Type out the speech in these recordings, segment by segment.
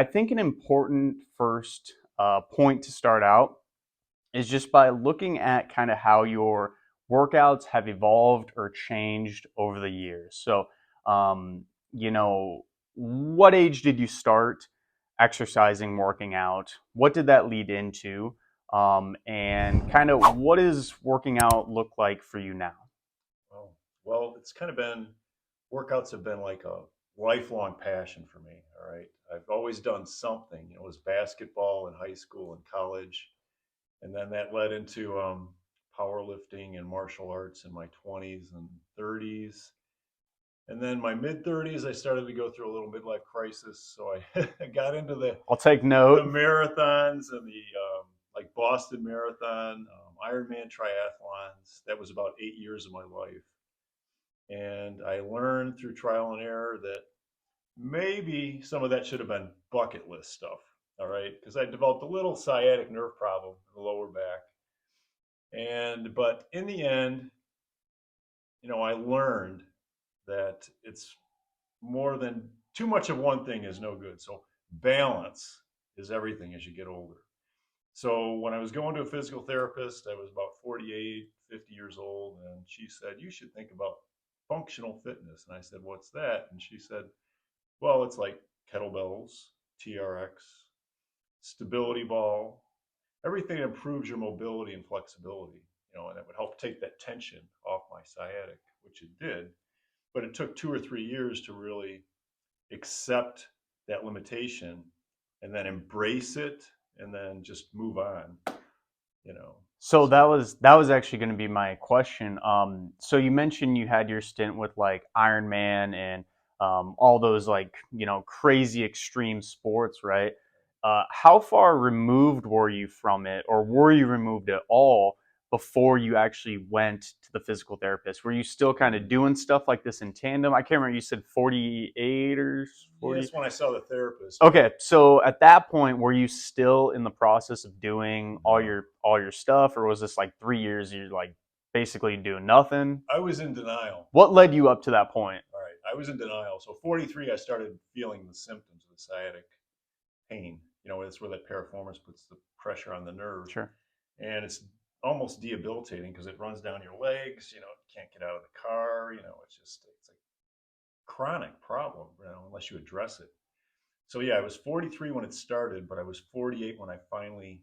I think an important first point to start out is just by looking at kind of how your workouts have evolved or changed over the years. So, um, you know, what age did you start exercising, working out? What did that lead into? And kind of what does working out look like for you now? Oh, well, it's kind of been workouts have been like a lifelong passion for me. All right. I've always done something. It was basketball in high school and college. And then that led into powerlifting and martial arts in my 20s and 30s. And then my mid 30s, I started to go through a little midlife crisis. So I got into I'll take the note. marathons and the like Boston Marathon, Ironman triathlons. That was about 8 years of my life. And I learned through trial and error that maybe some of that should have been bucket list stuff. All right. Because I developed a little sciatic nerve problem in the lower back. But in the end, I learned that it's more than too much of one thing is no good. So balance is everything as you get older. So when I was going to a physical therapist, I was about 48, 50 years old, and she said, "You should think about functional fitness." And I said, "What's that?" And she said, "Well, it's like kettlebells, TRX, stability ball, everything that improves your mobility and flexibility, and it would help take that tension off my sciatic," which it did. But it took 2 or 3 years to really accept that limitation and then embrace it and then just move on, you know. So that So was that was actually going to be my question. So you mentioned you had your stint with like Iron Man and all those like crazy extreme sports, right? How far removed were you from it, or were you removed at all before you actually went to the physical therapist? Were you still kind of doing stuff like this in tandem? I can't remember. You said 48 or 40. yes, when I saw the therapist, yeah. Okay, so at that point, were you still in the process of doing No, all your stuff, or was this like 3 years you're like basically doing nothing? I was in denial. What led you up to that point? All right, I was in denial. So 43, I started feeling the symptoms of the sciatic pain. It's where that piriformis puts the pressure on the nerve, Sure. and it's almost debilitating because it runs down your legs. You can't get out of the car. It's a chronic problem. Unless you address it. So yeah, I was 43 when it started, but I was 48 when I finally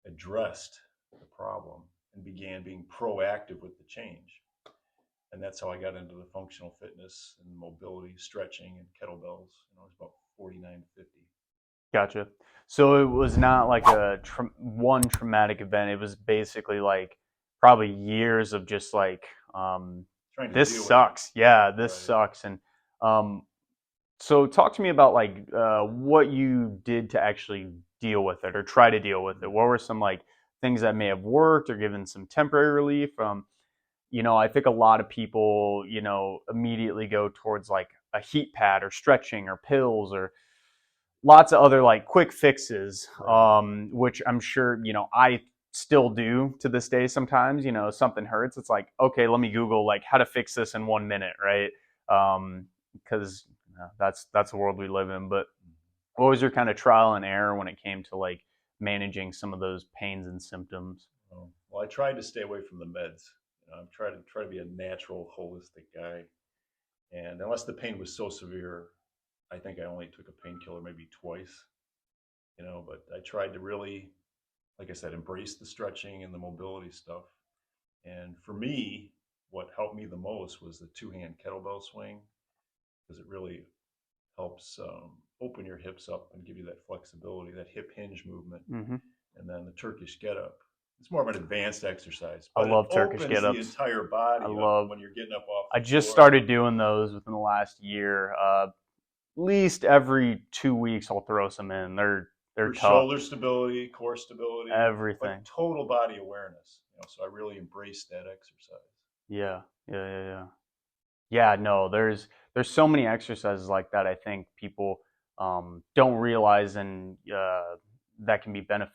addressed the problem and began being proactive with the change. And that's how I got into the functional fitness and mobility, stretching, and kettlebells. I was about 49 to 50. Gotcha. So it was not like one traumatic event. It was basically like probably years of just like Trying to this deal with it. sucks. Yeah, this Right. sucks. And um, so talk to me about like what you did to actually deal with it or try to deal with it. What were some like things that may have worked or given some temporary relief? I think a lot of people, immediately go towards like a heat pad or stretching or pills or lots of other like quick fixes, Right. which I'm sure, I still do to this day sometimes. Something hurts. It's like, okay, let me Google like how to fix this in 1 minute, right? Because that's the world we live in. But what was your kind of trial and error when it came to like managing some of those pains and symptoms? Well, I tried to stay away from the meds. I'm trying to be a natural, holistic guy. And unless the pain was so severe, I think I only took a painkiller maybe twice. But I tried to really, like I said, embrace the stretching and the mobility stuff. And for me, what helped me the most was the two-hand kettlebell swing because it really helps open your hips up and give you that flexibility, that hip hinge movement, Hmm. and then the Turkish get up. It's more of an advanced exercise, I but it love Turkish opens the get-ups. entire I body up love. when you're getting up off I the just floor started doing those within the last year. At least every 2 weeks, I'll throw some in. They're for tough. shoulder stability, core stability, but Everything. total body awareness. So I really embraced that exercise. Yeah, yeah, yeah, yeah. Yeah, no, there's so many exercises like that. I think people don't realize and that can be beneficial